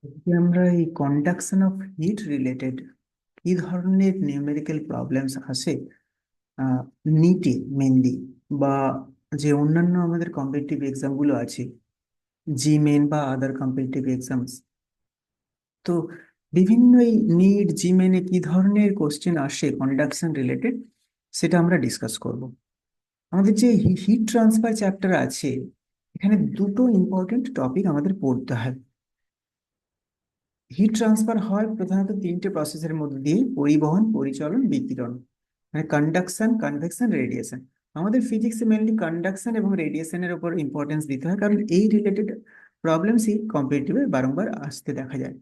আজকে আমরা এই কন্ডাকশন অফ হিট রিলেটেড কি ধরনের নিউমেরিক্যাল প্রবলেমস আসে নিটে মেনলি, বা যে অন্যান্য আমাদের কম্পিটিটিভ এক্সাম গুলো আছে, জি মেন বা আদার কম্পিটিটিভ এক্সামস, তো বিভিন্ন এই নিট জি মেনে কি ধরনের কোশ্চেন আসে কন্ডাকশন রিলেটেড, সেটা আমরা ডিসকাস করব। আমাদের যে হিট ট্রান্সফার চ্যাপ্টার আছে, এখানে দুটো ইম্পর্টেন্ট টপিক আমাদের পড়তে হয়। হিট ট্রান্সফার হয় প্রধানত তিনটে প্রসেসের মধ্যে দিয়ে: পরিবহন, পরিচলন, বিকিরণ। মানে কন্ডাকশন, কনভেকশন, রেডিয়েশন। আমাদের ফিজিক্সে মেনলি কন্ডাকশন এবং রেডিয়েশনের উপর ইম্পর্টেন্স দিতে হয়, কারণ এই রিলেটেড প্রবলেমসই কম্পিটিটিভে বারংবার আসতে দেখা যায়।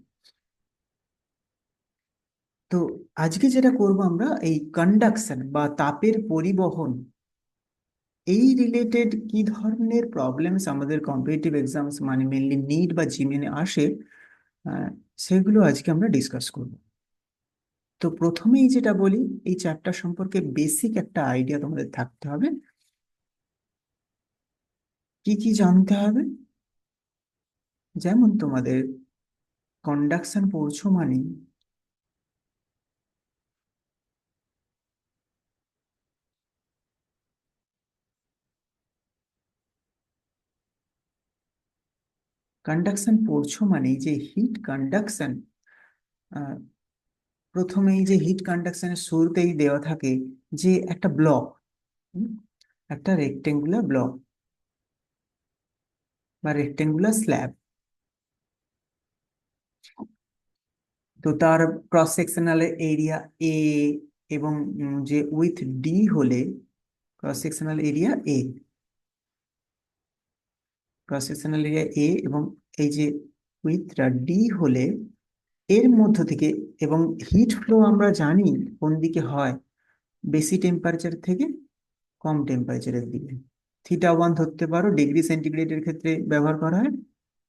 তো আজকে যেটা করব আমরা, এই কন্ডাকশন বা তাপের পরিবহন, এই রিলেটেড কি ধরনের প্রবলেমস আমাদের কম্পিটিটিভ এক্সামস মানে মেনলি নিট বা জিমেনে আসে, আহ, সেগুলো আজকে আমরা ডিসকাস করব। তো প্রথমেই যেটা বলি, এই চ্যাপ্টার সম্পর্কে বেসিক একটা আইডিয়া তোমাদের থাকতে হবে। কি কি জানতে হবে? যেমন তোমাদের কন্ডাকশন পড়ছো মানে যে হিট কন্ডাকশন, প্রথমেই যে হিট কন্ডাকশনের শুরুতেই দেওয়া থাকে যে একটা ব্লক, একটা রেক্টেঙ্গুলার ব্লক বা রেক্টেঙ্গুলার স্ল্যাব। তো তার ক্রস সেকশনাল এরিয়া এ, এবং যে উইথ ডি হলে ক্রস সেকশনাল এরিয়া এ, ক্রস সেকশনাল এরিয়া এ, এবং এই যে উইথটা ডি হলে এর মধ্য থেকে, এবং হিট ফ্লো আমরা জানি কোন দিকে হয়, বেশি টেম্পারেচার থেকে কম টেম্পারেচারের দিকে। থিটা 1 ধরতে পারো, ডিগ্রি সেন্টিগ্রেডের ক্ষেত্রে ব্যবহার করা হয়,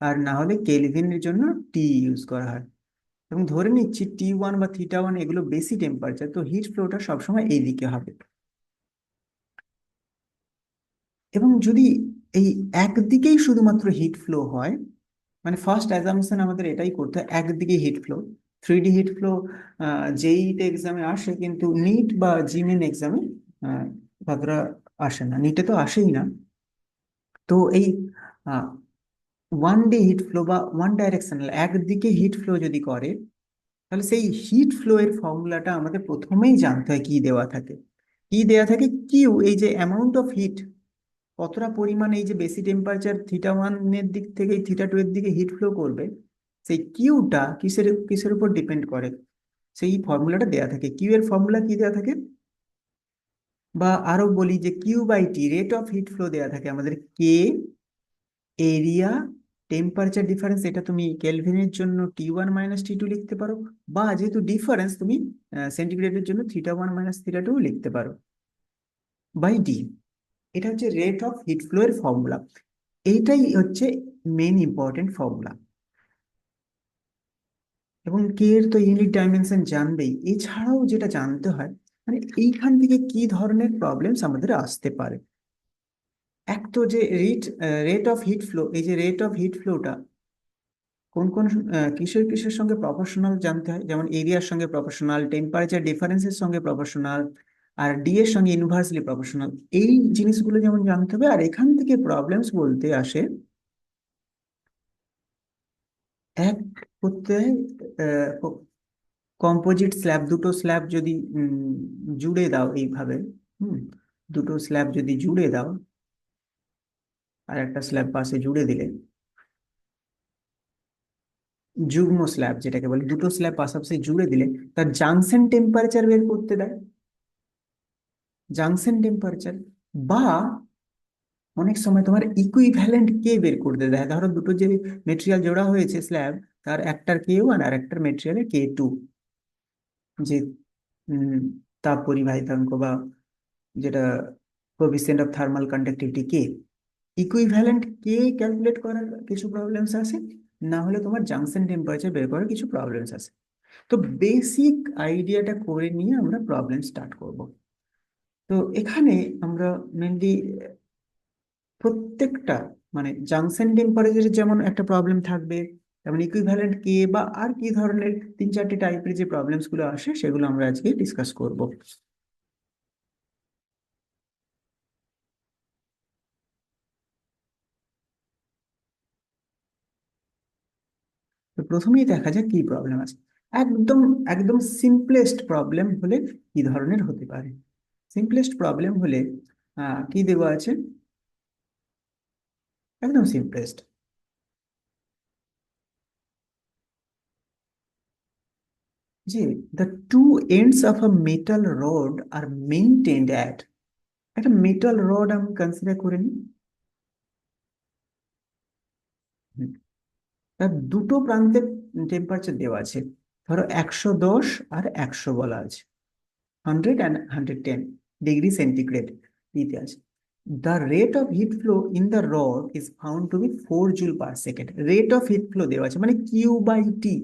আর না হলে কেলভিনের জন্য টি ইউজ করা হয়। এবং ধরে নিচ্ছি T1 বা থিটা 1 এগুলো বেশি টেম্পারেচার, তো হিট ফ্লোটা সবসময় এই দিকে হবে। এবং যদি এই একদিকেই শুধুমাত্র হিট ফ্লো হয়, মানে ফার্স্ট অ্যাজাম্পশন আমাদের এটাই করতে হয়, একদিকে heat flow, 3D heat flow জেইতে এক্সামে আসে, কিন্তু নিট বা জিমেন এক্সামে ততটা আসে না, নিটে তো আসেই না। তো এই 1D হিট ফ্লো বা ওয়ান ডাইরেকশনাল একদিকে হিট ফ্লো যদি করে, তাহলে সেই হিট ফ্লো এর ফর্মুলাটা আমাদের প্রথমেই জানতে হয় কি দেওয়া থাকে। কি দেওয়া থাকে? কিউ, এই যে অ্যামাউন্ট অফ হিট, কতটা পরিমাণ এই যে বেশি টেম্পারেচার থিটা 1 এর দিক থেকে থিটা 2 এর দিকে হিট ফ্লো করবে, সেই কিউটা কিসের কিসের উপর ডিপেন্ড করে, সেই ফর্মুলাটা দেয়া থাকে। কিউ এর ফর্মুলা কি দেয়া থাকে? বা আরো বলি যে Q by T, rate of heat flow দেয়া থাকে আমাদের, কে এরিয়া টেম্পারেচার ডিফারেন্স, এটা তুমি কেলভিনের জন্য T1 - T2 লিখতে পারো, বা যেহেতু ডিফারেন্স তুমি সেন্টিগ্রেডের জন্য থিটা 1 - থিটা 2 লিখতে পারো, বাই ডি। এটা হচ্ছে রেট অফ হিট ফ্লো এর ফর্মুলা। এইটাই হচ্ছে মেন ইম্পর্টেন্ট ফর্মুলা। এবং কে এর তো ইউনিট ডাইমেনশন জানবেই, এছাড়াও যেটা জানতে হয়, মানে এইখান থেকে কি ধরনের প্রবলেমস আমাদের আসতে পারে। এক তো যে রেট অফ হিট ফ্লো, এই যে রেট অফ হিট ফ্লোটা কোন কোন কিসের কিসের সঙ্গে প্রপোর্শনাল জানতে হয়, যেমন এরিয়ার সঙ্গে প্রপোর্শনাল, টেম্পারেচার ডিফারেন্সের সঙ্গে প্রপোর্শনাল, আর ডি এর সঙ্গে ইনভার্সলি প্রপোর্শনাল। এই জিনিসগুলো যেমন জানতে হবে, আর এখান থেকে প্রবলেমস বলতে আসে এক করতে কম্পোজিট স্ল্যাব, দুটো স্ল্যাব যদি জুড়ে দাও এইভাবে, হুম, দুটো স্ল্যাব যদি জুড়ে দাও, আর একটা স্ল্যাব পাশে জুড়ে দিলে, যুগ্ম স্ল্যাব যেটাকে বলে, দুটো স্ল্যাব পাশাপাশি জুড়ে দিলে তার জাংশন টেম্পারেচার বের করতে দেয়, জাংশন টেম্পারেচার। বা অনেক সময় তোমার ইকুইভ্যালেন্ট কে বের করতে দেয়, ধরো দুটো যে মেটেরিয়াল জোড়া হয়েছে স্ল্যাব, তার একটার K1 আর একটার মেটেরিয়ালের K2, যে উম, তাপ পরিবাহিতাঙ্ক বা যেটা coefficient of thermal conductivity K, equivalent K calculate করার কিছু প্রবলেমস আছে, না হলে তোমার জাংশন টেম্পারেচার বের করার কিছু প্রবলেমস আছে। তো বেসিক আইডিয়াটা করে নিয়ে আমরা প্রবলেম স্টার্ট করব। তো এখানে আমরা মেনলি প্রত্যেকটা, মানে জাংশন টেম্পারেচার যেমন একটা প্রবলেম থাকবে, তেমন ইকুইভ্যালেন্ট কে বা আর কি ধরনের 3-4টে টাইপের যে প্রবলেমস গুলো আসে সেগুলো আমরা আজকে ডিসকাস করব। তো প্রথমেই দেখা যাক কি প্রবলেম আছে। একদম একদম সিম্পলেস্ট প্রবলেম হলে কি ধরনের হতে পারে? সিম্পলেস্ট প্রবলেম হলে কি দেওয়া আছে? একদম সিম্পলেস্ট, যে the two ends of a metal rod are maintained at, একটা মেটাল রড আমি কনসিডার করে নিই। হুম, তার দুটো প্রান্তের টেম্পারেচার দেওয়া আছে, ধরো 110 আর 100 বলা আছে, 100 and 110 ডিগ্রি সেন্টিগ্রেড দিতে আছে। The rate of heat flow in the rod is found to be 4 joule per second. Rate of heat flow দেওয়া আছে মানে কিউ/টি।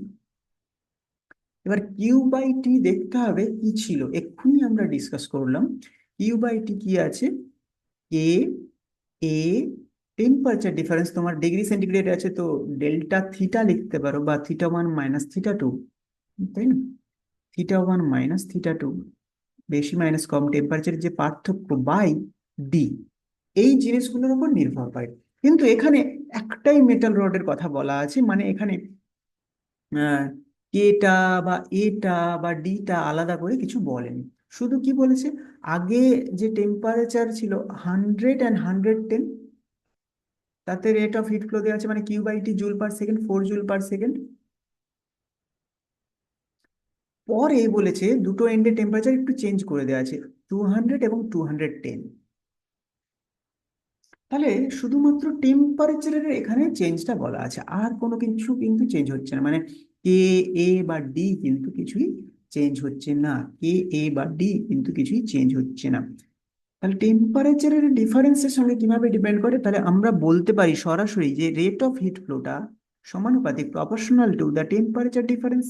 এবার কিউ/টি দেখতে হবে কি ছিল, এক্ষুনি আমরা ডিসকাস করলাম। কিউ/টি কি আছে? কে এ টেম্পারেচার ডিফারেন্স, তোমার ডিগ্রি সেন্টিগ্রেড আছে তো ডেল্টা থিটা লিখতে পারো, বা θ1 - θ2, তাই না? θ1 - θ2, বেশি মাইনাস কম টেম্পারেচারের যে পার্থক্য, বাই ডি, এই জিনিসগুলোর উপর নির্ভর করে। কিন্তু এখানে একটাই মেটাল রডের কথা বলা আছে, মানে এখানে কেটা বা এটা বা ডিটা আলাদা করে কিছু বলেনি। শুধু কি বলেছে, আগে যে টেম্পারেচার ছিল 100 and 110, তাতে রেট অফ হিট ফ্লো দেওয়া আছে মানে কিউ/টি জুল/সেকেন্ড, 4 জুল/সেকেন্ড। পরে বলেছে দুটো এন্ডের টেম্পারেচার একটু চেঞ্জ করে দেওয়া আছে, 200 এবং 210। তাহলে শুধুমাত্র টেম্পারেচারের এখানে চেঞ্জটা বলা আছে, আর কোনো কিছু কিন্তু চেঞ্জ হচ্ছে না, মানে কে এ বা ডি কিন্তু কিছুই চেঞ্জ হচ্ছে না, কে এ বা ডি কিন্তু কিছুই চেঞ্জ হচ্ছে না। তাহলে টেম্পারেচারের ডিফারেন্সের সঙ্গে কিভাবে ডিপেন্ড করে, তাহলে আমরা বলতে পারি সরাসরি যে রেট অফ হিট ফ্লোটা সমানুপাতিক, proportional to the temperature difference.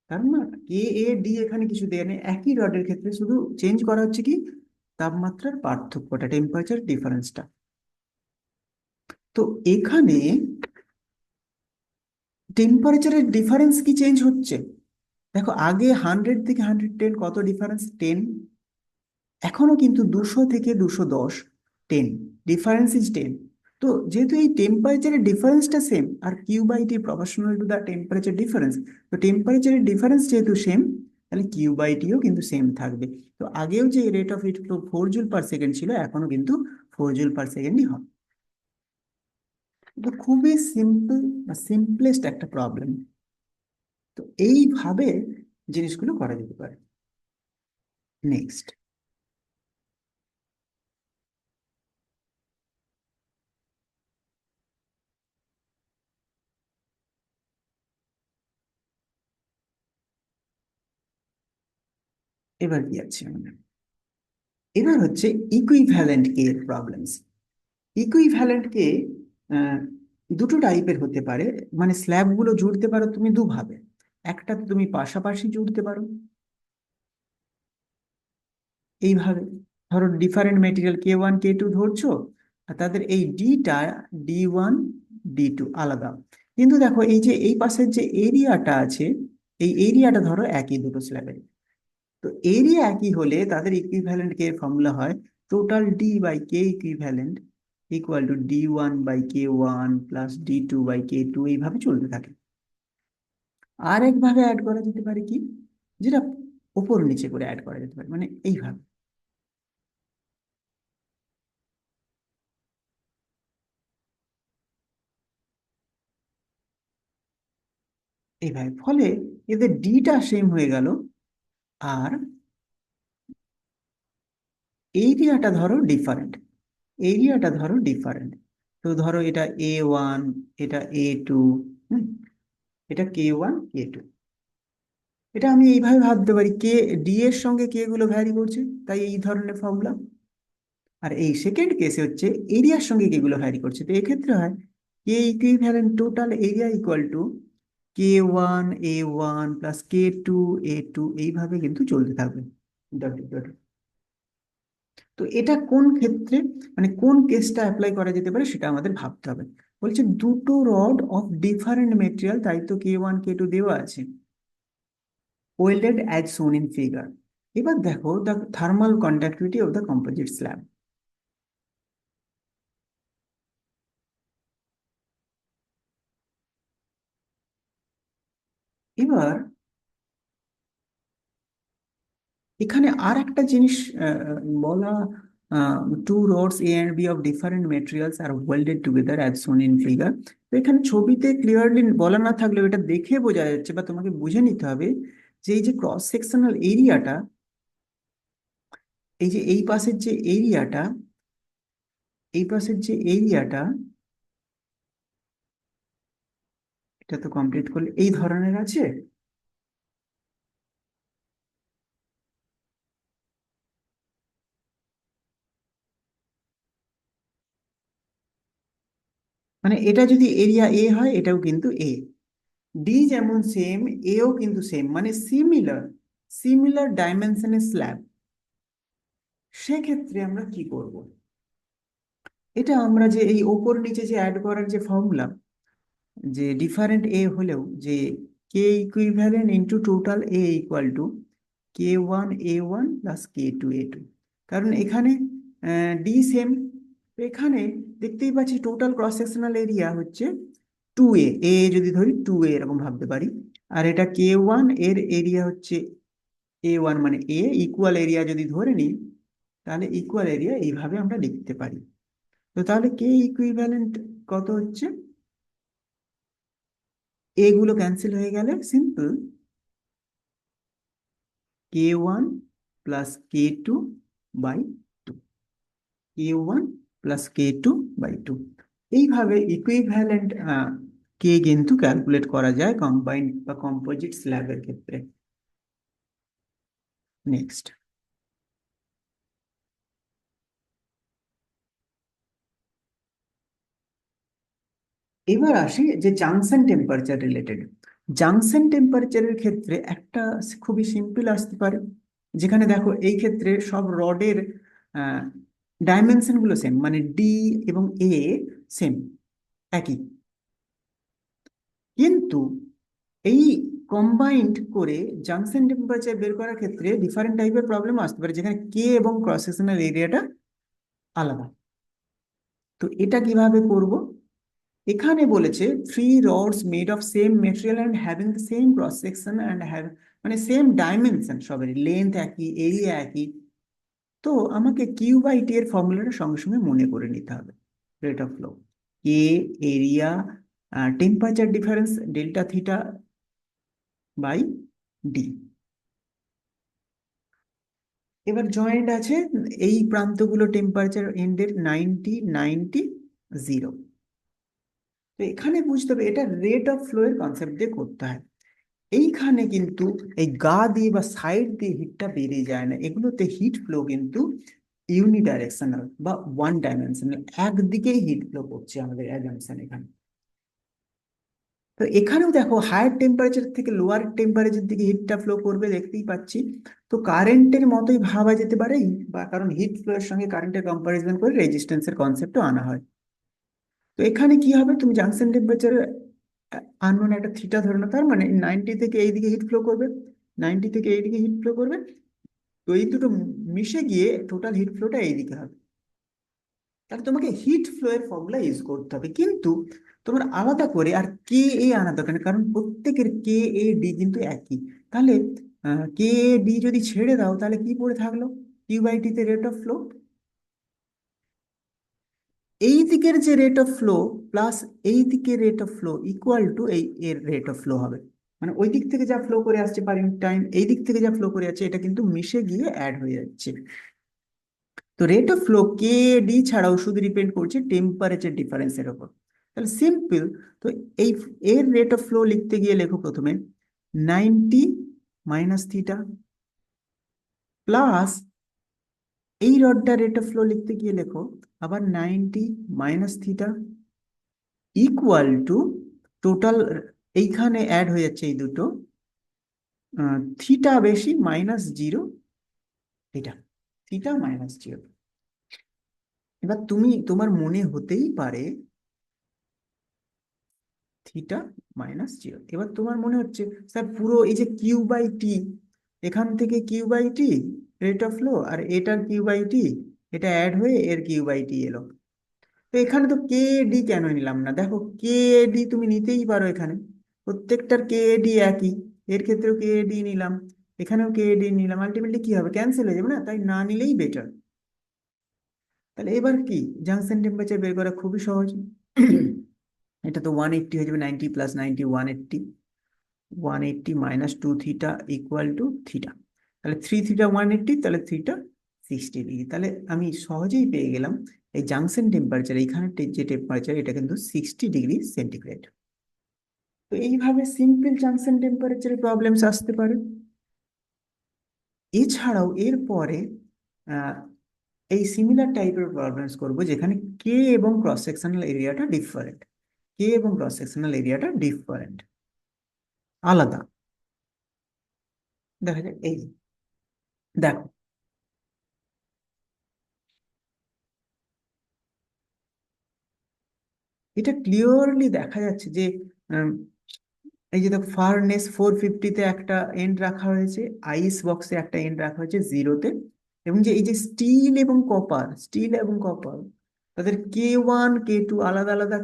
তার না, কে এ ডি এখানে কিছু দেয়া নেই, একই রডের ক্ষেত্রে শুধু চেঞ্জ করা হচ্ছে কি তাপমাত্রার পার্থক্যটা, টেম্পারেচার ডিফারেন্সটা। তো এখানে টেম্পারেচারের ডিফারেন্স কি চেঞ্জ হচ্ছে? দেখো, আগে 100 থেকে 110 কত ডিফারেন্স? 10। এখনো কিন্তু 200 থেকে 210, 10, ডিফারেন্স ইজ 10। তো যেহেতু এই টেম্পারেচারের ডিফারেন্সটা সেম, আর Q T proportional to the temperature difference, তো টেম্পারেচারের ডিফারেন্স যেহেতু সেম, তাহলে কিউ/টিও কিন্তু সেম থাকবে। তো আগেও যে রেট অফ হিট ফ্লো 4 জুল/সেকেন্ড ছিল, এখনো কিন্তু 4 জুল/সেকেন্ডই হবে। তো খুবই সিম্পল বা সিম্পলেস্ট একটা প্রবলেম। তো এইভাবে জিনিসগুলো করা যেতে পারে। নেক্সট, এবার কি আছে আমাদের? এবার হচ্ছে ইকুইভ্যালেন্ট কে এর প্রবলেমস। ইকুইভ্যালেন্ট কে দুটো টাইপের হতে পারে, মানে স্ল্যাবগুলো জুড়তে পারো তুমি দুভাবে। একটা তো তুমি পাশাপাশি জুড়তে পারো এইভাবে, ধরো ডিফারেন্ট মেটেরিয়াল K1 K2 ধরছো, আর তাদের এই ডিটা D1 D2 আলাদা। কিন্তু দেখো এই যে এই পাশের যে এরিয়াটা আছে, এই এরিয়াটা ধরো একই দুটো স্ল্যাবের। তো এরিয়া একই হলে তাদের ইকুইভ্যালেন্ট কে ফর্মুলা হয় total D/K equivalent equal to D1/K1 plus D2/K2, এইভাবে চলতে থাকে। আর একভাবে অ্যাড করা যেতে পারে কি, যেটা ওপর নিচে করে অ্যাড করা যেতে পারে, মানে এইভাবে, এইভাবে ফলে এদের ডিটা সেম হয়ে গেল, আর এরিয়াটা ধরো ডিফারেন্ট, তো ধরো এটা A1, এটা A2, এটা K1 K2। এটা আমি এইভাবে ভাবতে পারি, কে ডি এর সঙ্গে কে গুলো ভ্যারি করছে, তাই এই ধরনের ফর্মুলা। আর এই সেকেন্ড কেসে হচ্ছে এরিয়ার সঙ্গে কে গুলো ভ্যারি করছে, তো এক্ষেত্রে হয় K equivalent total area equal to K1 A1 plus K2 A2, এইভাবে কিন্তু চলতে থাকবে। Dot dot. তো এটা কোন ক্ষেত্রে, মানে কোন কেসটা অ্যাপ্লাই করা যেতে পারে সেটা আমাদের ভাবতে হবে। বলছে দুটো রড অফ ডিফারেন্ট মেটেরিয়াল, তাই তো K1 K2 দেওয়া আছে, welded as shown in figure. এবার দেখো the thermal conductivity of the composite slab. এবার এখানে আর একটা জিনিস বলা, two rods A and B of different materials are welded together as shown in figure. তো এখানে ছবিতে ক্লিয়ারলি বলা না থাকলেও এটা দেখে বোঝা যাচ্ছে বা তোমাকে বুঝে নিতে হবে যে এই যে ক্রস সেকশনাল এরিয়াটা, এই যে এই পাশের যে এরিয়াটা, এই পাশের যে এরিয়াটা, এটা তো কমপ্লিট করলে এই ধরনের আছে। মানে এটা যদি এরিয়া এ হয়, এটাও কিন্তু এ, ডি যেমন সেম, এও কিন্তু সেম, মানে সিমিলার, সিমিলার ডাইমেনশনের স্ল্যাব। সেক্ষেত্রে আমরা কি করব? এটা আমরা যে এই ওপর নিচে যে অ্যাড করার যে ফর্মুলা, যে ডিফারেন্ট এ হলেও যে K equivalent into total A equal to K1 A1 plus K2 A2। কারণ এখানে ডি সেম, এখানে দেখতেই পাচ্ছি টোটাল ক্রস সেকশনাল এরিয়া হচ্ছে 2A, এ যদি ধরি 2A এরকম ভাবতে পারি। আর এটা K1 এর এরিয়া হচ্ছে A1, মানে এ ইকুয়াল এরিয়া যদি ধরে নিই, তাহলে ইকুয়াল এরিয়া এইভাবে আমরা লিখতে পারি। তো তাহলে কে ইকুইভ্যালেন্ট কত হচ্ছে, এগুলো ক্যান্সেল হয়ে গেলে simple K1 + K2/2, K1 + K2/2। এইভাবে ইকুইভ্যালেন্ট কে কিন্তু ক্যালকুলেট করা যায় কম্বাইন্ড বা কম্পোজিট স্ল্যাবের ক্ষেত্রে। নেক্সট, এবার আসি যে জাংশন টেম্পারেচার রিলেটেড। জাংশন টেম্পারেচারের ক্ষেত্রে একটা খুবই সিম্পল আসতে পারে, যেখানে দেখো এই ক্ষেত্রে সব রডের ডাইমেনশন গুলো সেম, মানে ডি এবং এ সেম, একই। কিন্তু এই কম্বাইন্ড করে জাংশন টেম্পারেচার বের করার ক্ষেত্রে ডিফারেন্ট টাইপের প্রবলেম আসতে পারে, যেখানে কে এবং ক্রস সেকশনাল এরিয়াটা আলাদা। তো এটা কিভাবে করব? এখানে বলেছে three roads made of same material and having the same cross section and have, মানে সেম ডাইমেনশন, সবেরই লেন্থ একই, এরিয়া একই। তো আমাকে Q/T এর ফর্মুলাটা সঙ্গে সঙ্গে মনে করে নিতে হবে। Rate of flow, K area, temperature difference delta theta by D. এবার জয়েন্ট আছে, এই প্রান্তগুলো টেম্পারেচার এন্ডের 90, 90, 0। তো এখানে বুঝতে হবে এটা রেট অফ ফ্লো এর কনসেপ্ট দিয়ে করতে হয়। এইখানে কিন্তু এই গা দিয়ে বা সাইড দিয়ে হিটটা বেরিয়ে যায় না, এগুলোতে হিট ফ্লো কিন্তু ইউনিডাইরেকশনাল বা ওয়ান ডাইমেনশনাল, একদিকেই হিট ফ্লো করছে আমাদের অ্যাজাম্পশন এখানে। তো এখানেও দেখো হায়ার টেম্পারেচার থেকে লোয়ার টেম্পারেচার দিকে হিটটা ফ্লো করবে, দেখতেই পাচ্ছি। তো কারেন্টের মতোই ভাবা যেতে পারে, বা কারণ হিট ফ্লো এর সঙ্গে কারেন্টের কম্পারিজন করে রেজিস্ট্যান্সের কনসেপ্টও আনা হয়। তো এখানে কি হবে, তুমি জাংশন টেম্পারেচার আননোন একটা থিটা ধরে নাও, তার মানে 90 থেকে এইদিকে হিট ফ্লো করবে, 90 থেকে এইদিকে হিট ফ্লো করবে। তো এই দুটো মিশে গিয়ে টোটাল হিট ফ্লোটা এইদিকে হবে। তাহলে তোমাকে হিট ফ্লো এর ফর্মুলা ইউজ করতে হবে, কিন্তু তোমার আলাদা করে আর কে এ আনা দরকার নেই, কারণ প্রত্যেকের K/A/D কিন্তু একই। তাহলে K/A/D যদি ছেড়ে দাও, তাহলে কি পড়ে থাকলো, Q/T তে রেট অফ ফ্লো, এই দিকের যে রেট অফ ফ্লো প্লাস এই দিকের rate of flow equal to এই এর রেট অফ ফ্লো হবে। মানে ওই দিক থেকে যা ফ্লো করে আসছে পার ইউনিট টাইম, এই দিক থেকে যা ফ্লো করে যাচ্ছে, এটা কিন্তু মিশে গিয়ে অ্যাড হয়ে যাচ্ছে। তো রেট অফ ফ্লো K/D ছাড়াও শুধু ডিপেন্ড করছে টেম্পারেচার ডিফারেন্সের উপর। তাহলে সিম্পল, তো এই এর রেট অফ ফ্লো লিখতে গিয়ে লেখো প্রথমে 90 - থিটা, প্লাস এই রডটা রেট অফ ফ্লো লিখতে গিয়ে লেখো আবার 90 - থিটা, ইকুয়াল টু টোটাল, এইখানে অ্যাড হয়ে যাচ্ছে এই দুটো, থিটা বেশি -0, এটা থিটা -0। এবার তোমার মনে হতেই পারে থিটা -0, এবার তোমার মনে হচ্ছে স্যার পুরো এই যে কিউ বাই টি, এখান থেকে Q by T rate of flow, আর এটার কিউ বাই টি, এটা অ্যাড হয়ে এর কিউ বাই টি এলো। তো এখানে তো কে ডি কেন নিলাম না? দেখো কে ডি তুমি নিতেই পারো, এখানে প্রত্যেকটার কে ডি একই, এর ক্ষেত্রেও কে ডি নিলাম, এখানেও কে ডি নিলাম, আলটিমেটলি কি হবে, ক্যান্সেল হয়ে যাবে না? তাই না নিলেই বেটার। তাহলে এবার কি, জাংশন টেম্পারেচার বের করা খুবই সহজ। এটা তো 180 হয়ে যাবে, 90 plus 90 180, 180 -2 theta equal to theta. তাহলে 3 থিটা 180, তাহলে থিটা 60 ডিগ্রি। তাহলে আমি সহজেই পেয়ে গেলাম এই জাংশন টেম্পারেচার, এইখানে যে টেম্পারেচার, এটা কিন্তু 60 ডিগ্রি সেন্টিগ্রেড। তো এইভাবে সিম্পল জাংশন টেম্পারেচারের প্রবলেমস আসতে পারে। এছাড়াও এরপরে আহ, এই সিমিলার টাইপের প্রবলেমস করব যেখানে কে এবং ক্রস সেকশনাল এরিয়াটা ডিফারেন্ট, কে এবং ক্রস সেকশনাল এরিয়াটা ডিফারেন্ট, আলাদা। দেখা যায় এই, দেখো এটা ক্লিয়ারলি দেখা যাচ্ছে যে উম, এই যে দেখো ফার্নেস 450-তে একটা এন্ড রাখা হয়েছে, আইস বক্সে একটা এন্ড রাখা হয়েছে 0-তে, এবং যে এই যে স্টিল এবং কপার তাদের K1 K2 আলাদা আলাদা,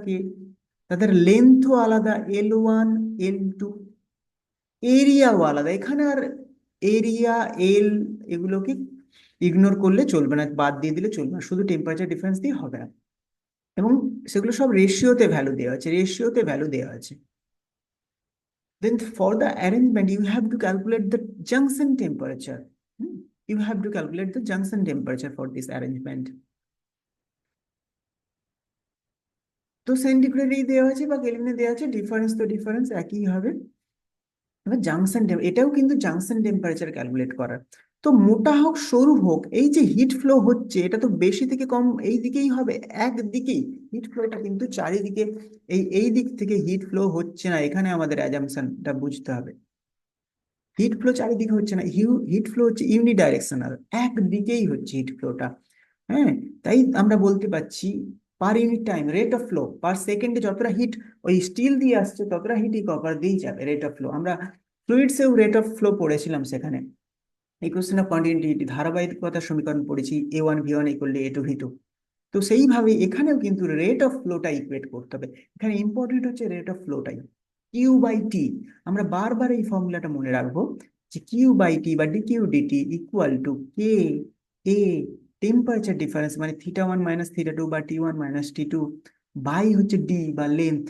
তাদের লেন্থও আলাদা, L1 L2, এরিয়াও আলাদা। এখানে আর এরিয়া, এল, এগুলোকে ইগনোর করলে চলবে না, বাদ দিয়ে দিলে চলবে না, শুধু টেম্পারেচার ডিফারেন্স দিয়ে হবে না। এবং সেগুলো সব রেশিওতে ভ্যালু দেওয়া আছে। Then for the arrangement, you have to calculate the junction temperature. You have to calculate the junction temperature for this arrangement. তো সেন্টিগ্রেডেই দেওয়া আছে বা কেলভিনে দেওয়া আছে, ডিফারেন্স তো ডিফারেন্স একই হবে। এবার এটাও কিন্তু জাংশন টেম্পারেচার ক্যালকুলেট করার। তো মোটা হোক সরু হোক, এই যে হিট ফ্লো হচ্ছে এটা তো বেশি থেকে কম এই দিকেই হবে, একদিকেই হিট ফ্লোটা কিন্তু চারিদিকে, এই দিক থেকে হিট ফ্লো হচ্ছে না, এখানে আমাদের অ্যাজাম্পশনটা বুঝতে হবে। হিট ফ্লো চারিদিকে হচ্ছে না, হিট ফ্লো হচ্ছে ইউনিডাইরেকশনাল, একদিকেই হচ্ছে হিট ফ্লোটা। হ্যাঁ, তাই আমরা বলতে পারছি per unit time rate of flow পার সেকেন্ডে যতটা হিট ওই স্টিল দিয়ে আসছে, ততটা হিটই কপার দিয়েই যাবে, রেট অফ ফ্লো। আমরা ফ্লুইডসেও রেট অফ ফ্লো পড়েছিলাম সেখানে, ইকুয়েশন অফ কন্টিনিউটি ধারাবাহিকতার সমীকরণ পড়েছি, A1V1 = A2V2। তো সেইভাবে এখানেও কিন্তু রেট অফ ফ্লোটা ইকুয়েট করতে হবে। এখানে ইম্পর্টেন্ট হচ্ছে রেট অফ ফ্লোটাই, কিউ বাই টি। আমরা বারবার এই ফর্মুলাটা মনে রাখবো যে কিউ বাই টি বা dQ dT equal to K A temperature difference, মানে θ1 - θ2 বা T1 - T2 বাই হচ্ছে ডি বা লেন্থ।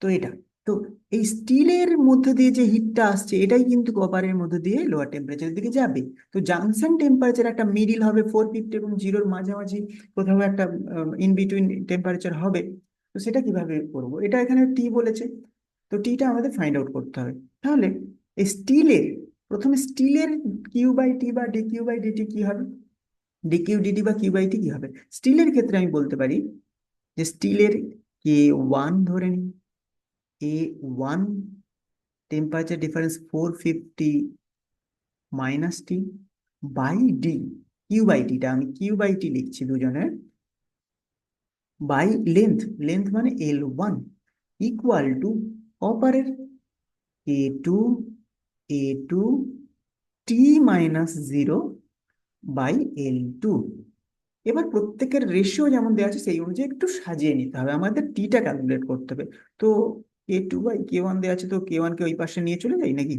তো এটা, তো এই স্টিলের মধ্যে দিয়ে যে হিটটা আসছে এটাই কিন্তু কপারের মধ্যে দিয়ে লোয়ার টেম্পারেচারের দিকে যাবে। তো জাংশন টেম্পারেচার একটা মিডিল হবে, 450 এবং 0-র মাঝামাঝি কোথাও একটা ইন বিটুইন টেম্পারেচার হবে। তো সেটা কিভাবে করব, এটা এখানে টি বলেছে, তো টিটা আমাদের ফাইন্ড আউট করতে হবে। তাহলে এই স্টিলের, প্রথমে স্টিলের কিউ বাই টি বা ডিকিউ বাই ডিটি কি হবে, ডিকিউ ডিটি বা কিউ বাই টি কি হবে? স্টিলের ক্ষেত্রে আমি বলতে পারি যে স্টিলের K1 ধরে নিই, A1 temperature difference 450 - T by D, Q by theta আমি কিউ বাই টি লিখছি দুজনের, বাই লেন্থ, মানে L1 ইকুয়াল টু কপারের A2 T - 0 বাই L2। এবার প্রত্যেকের রেশিও যেমন দেওয়া আছে সেই অনুযায়ী একটু সাজিয়ে নিতে হবে, আমাদের টিটা ক্যালকুলেট করতে হবে। তো K2/K1 দেওয়া আছে, তো K1 কে ওই পাশে নিয়ে চলে যাই নাকি,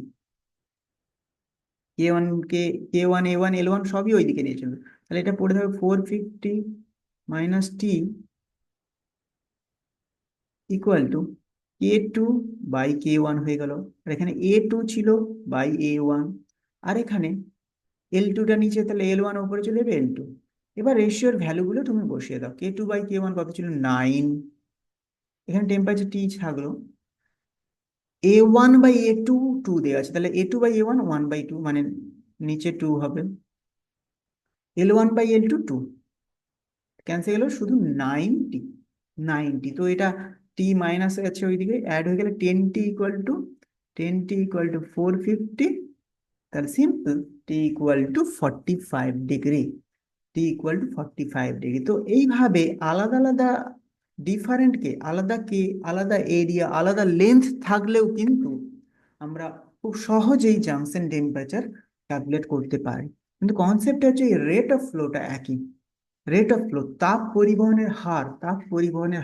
K1 A1 L1 সবই ওইদিকে নিয়ে চলবে। তাহলে এটা পড়ে থাকবে 450 - টি ইকুয়াল টু K2/K1 হয়ে গেল। আর এখানে A2 ছিল বাই A1, আর এখানে L2টা নিচে, তাহলে L1 উপরে চলে যাবে L2। এবার রেশিওর ভ্যালুগুলো তুমি বসিয়ে দাও, K2/K1 কত ছিল, 9, এখানে টেম্পারেচার টি থাকলো, A1/A2 2 দেওয়া আছে, তাহলে A2/A1 1/2, মানে নিচে 2 হবে, L1/L2 2, ক্যান্সেল গেল, শুধু 90। তো এটা টি মাইনাস আছে ওইদিকে, অ্যাড হয়ে গেলে 10T = 450, তাহলে simple T = 45 degree. T = 45 degree. তো এইভাবে আলাদা আলাদা ডিফারেন্টকে, আলাদা এরিয়া, আলাদা লেন্থ থাকলেও কিন্তু আমরা খুব সহজেই জাংশন টেম্পারেচার ক্যালকুলেট করতে পারি। কিন্তু কনসেপ্ট হচ্ছে রেট অফ ফ্লোটা একই। রেট অফ ফ্লো, তাপ পরিবহনের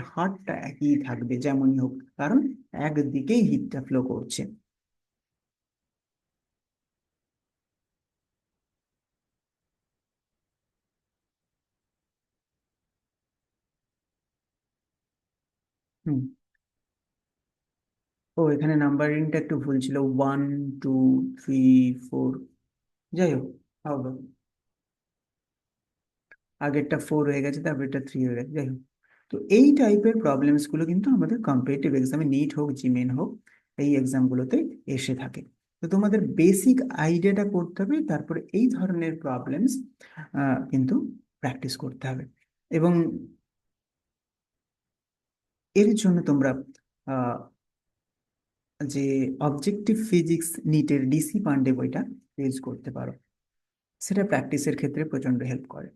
হারটা একই থাকবে যেমনই হোক, কারণ একদিকেই হিটটা ফ্লো করছে। হুম। ও, এখানে নাম্বারিংটা একটু ভুল ছিল, 1 2 3 4। যাই হোক, হবে। আগেরটা 4 হয়ে গেছে, তারপর এটা 3 হয়ে গেছে, যাই হোক। তো এই টাইপের প্রবলেমস গুলো কিন্তু আমাদের কম্পিটিটিভ এক্সামে, নিট হোক জিমেন হোক, এই এক্সামগুলোতে এসে থাকে। তো তোমাদের বেসিক আইডিয়াটা করতে হবে, তারপরে এই ধরনের প্রবলেমস কিন্তু প্র্যাকটিস করতে হবে। এবং এর জন্য তোমরা আহ, যে অবজেক্টিভ ফিজিক্স নিটের ডিসি পান্ডে বইটা ইউজ করতে পারো, সেটা প্র্যাকটিসের ক্ষেত্রে প্রচন্ড হেল্প করে।